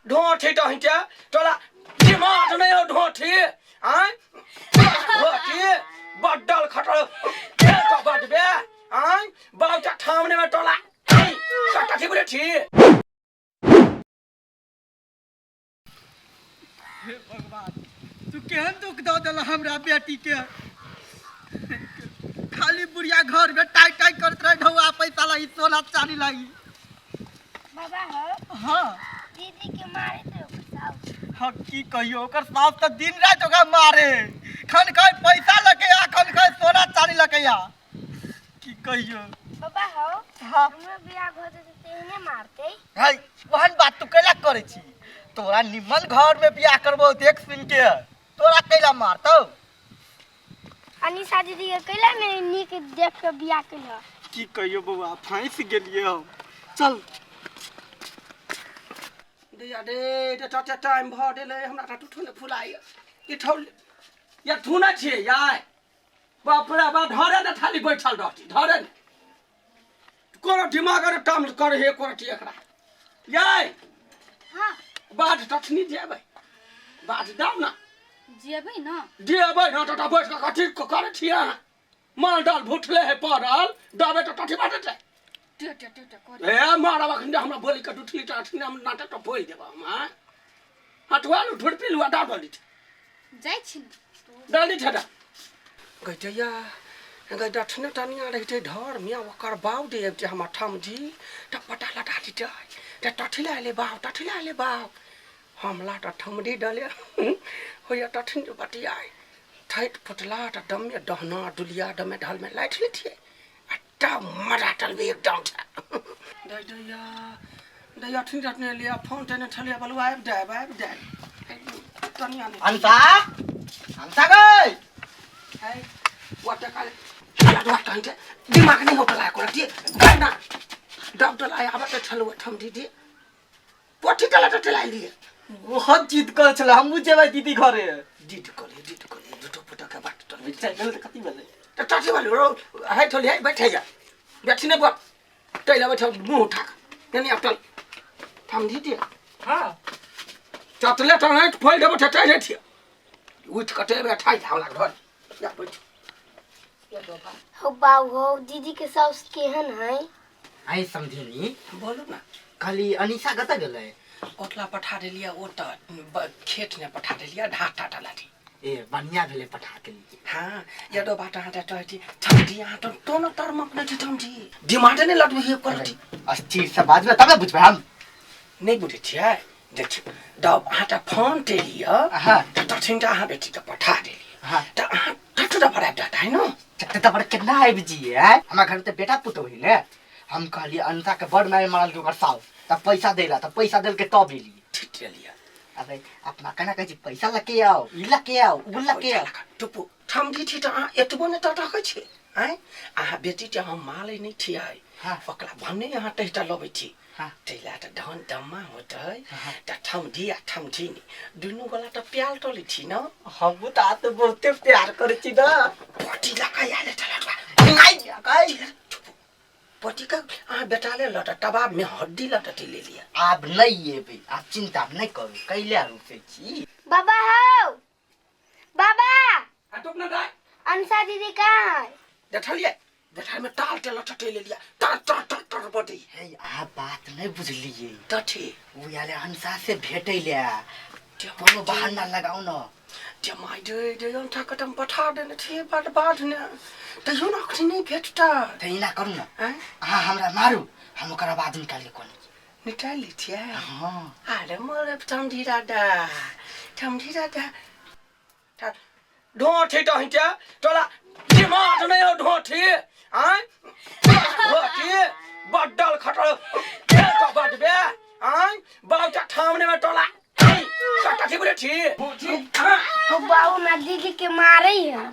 ढोठी टहिटा तोला दिमाग नहीं हो ढोठी आय ढोठी बड्डल खटल के तो बडबे आय बाउटा ठामने में तोला कटठी बुरे छी हे भगवान तू केहन दुख दो देला हमरा बेटी के खाली बुढ़िया घर में टाई टाई करत रह ढौआ पैसा लाई सोना चांदी लाई बाबा हो हां दीदी के मारे थे ओकर साउस हां की कहियो ओकर साउस त दिन रात ओकरा मारे खन खन पैसा लके आ खन खन सोना चांदी लके आ की कहियो बाबा हो हां हमरा बियाह होते तो तेहने मारते हाय वहन बात तू कैला करे छी तोरा निमन घर में बियाह करबो देख सुन के तोरा कैला मारतौ अनिशा दीदी के कैला ने नीक देख के बियाह कैला की कहियो बउआ फांस गेलिए हम चल दिया दे टटे टाइम भ देले हमरा त ठुले फुलाई ई ठौल या थुना छिए याय बाप रे बा धरे न थाली बैठल रहती धरे न कोनो दिमाग रे काम करे हे कोरटी एकरा याय हां बात टठनी जेबै बात दाम ना जेबै न जेबै न टटा बैठ के कथि करे छिए माल डाल भुटले है पड़ल दाबे त टठी बाटे टे कर ए मारा बखन हमरा बोली के उठली टठनी हम नाटक तो बोल देबा हम हटवाल ठुरपी लुआ डाबली जाय छी डाली छडा गइया गइदा ठने तनिया रहते धर मिया ओकर बाउ दे जे हम ठम जी त पटा लटा दिते त टठिला ले बाउ हमला त ठमडी डले होया टठन बटिया थैट फुटला त दमे दहना दुलिया दमे ढाल में लाइट लेथिए अट्टा मरा टल भी एकदम था दैया ठन रटने लिया फोन तने ठलिया बलु आब दे तनिया ले हमसा गई है वाटा काले यादवा कांटे दिमाग नहीं हो पला कोला दिए गाना डॉक्टर आया अब तो ठलवा ठम दीदी पोठी तला तो लाई लिए बहुत जिद कर छले हम जेबै दीदी घरे जिद करे दुटो पुटा के बात तो चल कति बजे तो टाटी वाले रो है थोड़ी है बैठ जा बैठी ने बात तैला बैठ मुंह उठा यानी अटल ठम दीदी हां चटले तो है फोल दे बैठ ठाई थी उठ कटे बैठाई धावला घर या बैठ हो बाऊ हो दीदी के साउस केहन है आई समझिनी बोलो ना खाली अनिशा गता गेलै ओटला पठा देलिया ओ त खेत में पठा देलिया ढाट टाटा लाठी ए बनिया भेले पठा के लिए हां या दो बाटा हाटा टहटी ठंडी हां तो न तरमक न ठंडी दिमाग ने लटवे हे क्वालिटी अस्थिर से बाद में तबे बुझबै हम नहीं बुझे छियै देख दब हाटा फोन ते लिया हां त ठंडा हां बेटी त पठा देली हां त टटू द बड़ा डाटा है न चक्ते त बड़ कितना आबि जी है हमरा घर त बेटा पुतो होइले हम कहली अनिशा के बड़ मार मारल के ओकर साल त पैसा देला त पैसा देल के तब एली ठीक लिया अबे अपना कहना कहै पैसा लके आओ ई लके आओ उ लके आओ टुपु ठमदी थी त एतबो ने टटा कहै छी हैं आहा बेटी त हम मालै नै छी आइ हां ओकरा भन्ने यहाँ टैटा लबै छी हां तैला त धन दम्मा होतै त ठमदी आ ठमदी नि दुनु गला त प्याल टोली छी न हम त बहुते प्यार करे छी ना पटी लगायाले चला काई पटी का बेटाले लट टबाब में हड्डी लट ले लिया आप नहीं ये भाई आप चिंता नहीं करो कैले रुसे छी बाबा हो बाबा हटोक न दाई अनिशा दीदी कहाँ है देखलिए बेटा में टाल टे लट ले लिया टर बडी हे आ बात नहीं बुझलिए तठी वो याले अनिशा से भेटैले ते कोनो बहाना लगाउ न ते माइ दे हम ठकटम पठा देने थे बाद ने त यो नखनी नहीं भेटता तैना करू न हैं हां हमरा मारू हम ओकर आवाज निकाले कोन निकाल लिया हां अरे मोर ठमदी दादा ढोठी टहिटा तोला दिमाग नहीं हो ढोठी आय ढोठी बड्डल खटल के तो बडबे आय बाउटा ठामने में तोला कटठी बुरे छी हो बाऊ ना दीदी के मारे है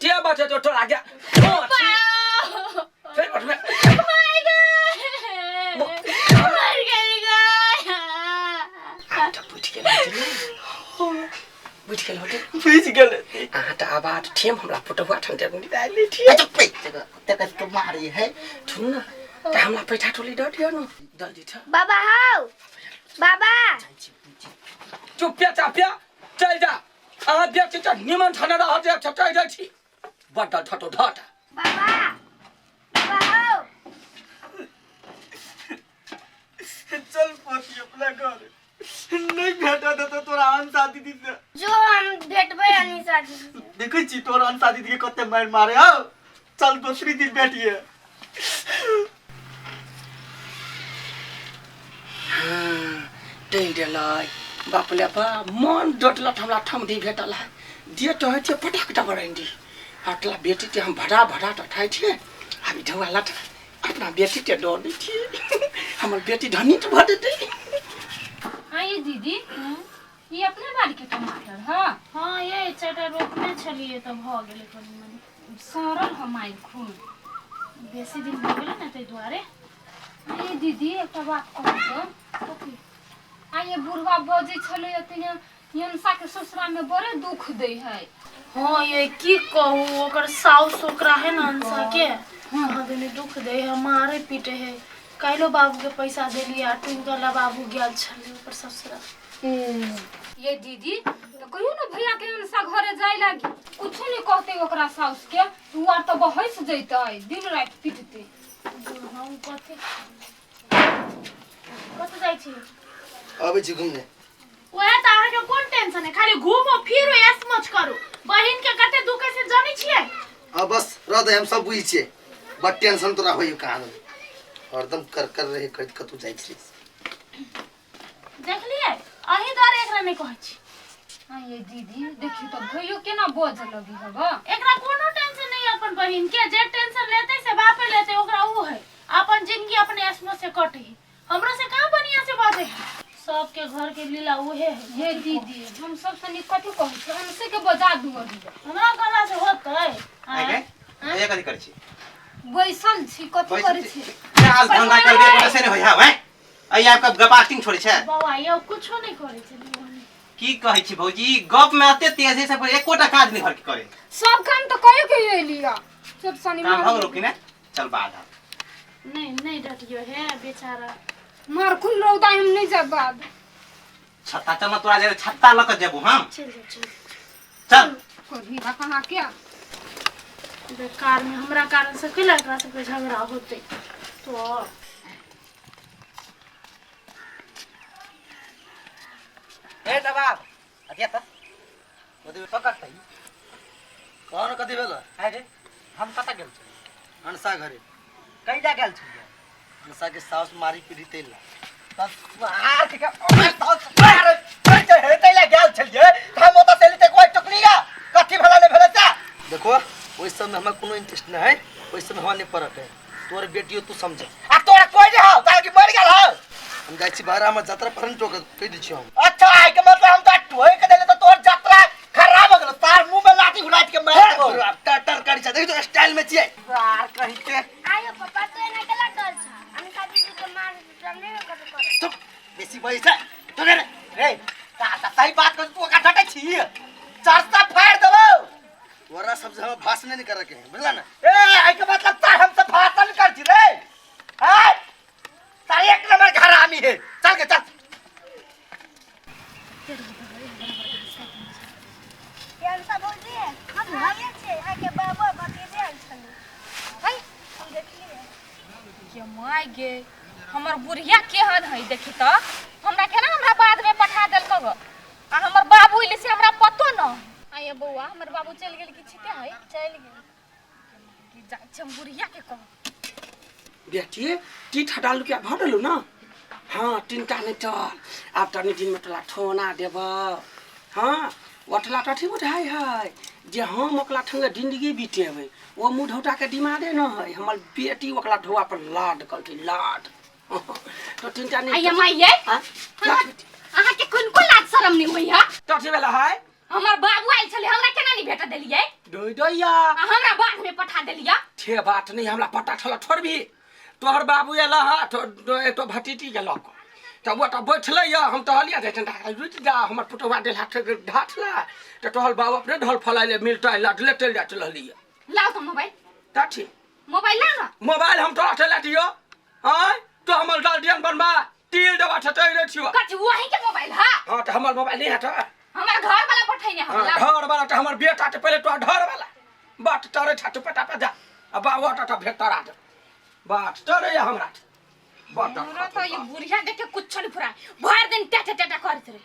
ते बाटे तो तोला गया ढोठी फिर बट में मर गई आता पूछ के बुझ गेल होते बुझ गेल त आवाज ठेम हमरा फोटोवा ठंडे नि डाली थी अच्छा पे ते के मारी है सुन न त हमरा पैठा टोली द दियो न जल्दी छ बाबा हो बाबा पेचा पे चल जा आ बेटी त निमन थाना रह जे चल जाइ छी बड्ड ठटो ढट बाबा बाबा हो चल पोती अपना घर नहीं भेटा तो तोरा अंसा दीदी से जो हम भेटबै अनिशा जी से देखै छी तोरा अंसा दीदी के कते मार मारे हो चल दूसरी दिन बैठिए टेलाई बापले बा मन डटला हमरा ठमदी भेटल है जे तो है छे पटाकटा बरंडी हटला बेटी ते हम भड़ा भड़ा त ठाई छे अभी ढवाला त अपना बेटी ते डर दी थी हमर बेटी धनी तो भर देते हाँ ये दीदी ये अपने बाड़ी के टमाटर हाँ हाँ ये चटा रोपने छलिए तो भ गेले कनी मनी सरल हमारी खून बेसी दिन हो गेले न तै दुआरे ये दीदी एक बात कहू तो आ ये बुढ़वा बजे छले तने यंसा के ससुरा में बड़े दुख दे है हाँ ये की कहू ओकर साउस ओकरा है न अंसा के हाँ देने दुख दे है मारे पीटे है काइलो बाबू के पैसा देलिए आ टुनकला बाबू गेल छले ओकर ससुरा ये दीदी तो कहियो ना भैया के अंसा घरे जाय लागी कुछ नहीं कहते ओकरा साउस के तू आर तो बहस जैते दिन रात पीटते हम कथे कत जाय छी अबे छी घूमने ओए तारा के कोन टेंशन है खाली घूमो फिरो ऐस मच करो बहिन के कते दुखे से जानी छिए अब बस रह दे हम सब बुझी छिए बट टेंशन तोरा होई कहां हरदम कर रहे कतु जाय छी देख लिए अही द्वारे एकरा नहीं कहै छी हाँ ये दीदी देखी तो भैयो केना बोझ लगी हबा एकरा कोनो टेंशन नहीं अपन बहिन के जे टेंशन लेते से बापे लेते ओकरा वो है अपन जिंदगी अपने ऐसनो से कटे हमरो से कहां बढ़िया से बात है सबके घर के लीला उहे है ये दीदी हम सब सनी कथि कहै छी हमसे के बजा दू अभी हमरा गला से होतै आगे ये कथि कर छी बैसल छी कथि करै छी आज धंधा कर दे कोना से नहीं होय है आई आपका गप एक्टिंग छोड़ी छे बाबा ये कुछो नहीं करे छे की कहै छी भौजी गप में अते तेजी से एकोटा काज नहीं हर के करे सब काम तो कयो के लिया सब सनी काम हो रोकी ना चल बाद नहीं डटियो है बेचारा मार कुल रौदा हम नहीं जा बाद छत्ता चल तोरा जे छत्ता ल के जेबू हम चल कोई कहां क्या बेकार में हमरा कारण से केला एकरा से झगड़ा होते तो ए नवाब अतिया त कथि पकड़तै कौन कथि भेल अरे हम कता गेल छी अनसा घरे कैदा गेल छी अनसा के सास मारी पीड़ी तेल बस आर के ओए साउस मारे कैसे हेतै ला गेल छलिए हम ओता से लेते कोई टुकलिया कथि भला ले भेले ता देखो ओइ सब में हमरा कोनो इंटरेस्ट नहीं है ओइ सब में हमरा नहीं परक है तोर बेटियो तू समझ आ तोरा कोई नहीं हो ताकि मर गेल हो हम जाय छी बाहर हमर यात्रा पर टोक कह दी छी हम अच्छा आइ के मतलब हम तो टोय के देले तो तोर यात्रा खराब हो गेल तार मुंह में लाठी उलाट के मार दो टर करी छ देख तो स्टाइल में छिए यार कहि के आयो पापा तो एना केला कर छ अनिशा जी के मार डरने में कत करे चुप बेसी पैसा तो रे रे का सही बात कर तू का डटे छी चर्चा फाड़ देबो तोरा सब हम भाषण नहीं कर के बुझला ना ए आइ के मतलब तार हम से भाषण कर छी रे हाय तार एक नंबर हरामी है चल के चल यार सब बोल दिए हम भागे छे आके बाबा बाकी दे छन हाय हम देखलिए के माय गे हमर बुढ़िया केहन है देखी त हमरा केना हमरा बाद में पठा देल कग आ हमर बाबू इले से हमरा पतो न आये बौआ हमर बाबू चल गेल कि छिते है चल गेल कि जाय छम बुढ़िया के कह बेटी टी ठडाल के भरलु ना हां तिनका नहीं चल अब तनी दिन में तोला ठोना देब हां ओठला टठी बुझाई है जे हम ओकला ठंगे जिंदगी बीतेबै वो मुंह ढौटा के दिमागे न है हमर बेटी ओकला ढोआ पर लाड करके लाड तो तिनका नहीं आये माये हां अहाँ के कोन को लाज शरम नहीं होइया टठी वाला है हमर बाबू आइल छले हमरा केना नहीं भेट देलियै दोई दोइया आ हमरा बाद में पठा देलिया छे बात नहीं हमरा पता छला छोड़बी तोहर बाबू एला हा तो भतीटी गेलक तब वो बैठल हम टहलिया रुक जा हमर पुटवा देल हाथ ढाठला तो तोहर बाबू अपने ढोल फलाइले मिलता लाडले चल जा चललिए लाओ तो मोबाइल ताठी मोबाइल ला ना मोबाइल हम तोरा चला दियो हां तो हमर गार्डियन बनबा तिल दबा छटै रे छियो कथी वही के मोबाइल है हां त हमर मोबाइल नहीं हटा हमार घर वाला पठाइने हमरा घर वाला त हमर बेटा त पहिले तो घर वाला बाट तरे छाटू पटा पे जा आ बाबा त भेटरा दे बाट तरे हमरा बाट हमरा तो ये बुढ़िया देख के कुछ नहीं फुरा भर दिन टेटा टेटा करत रे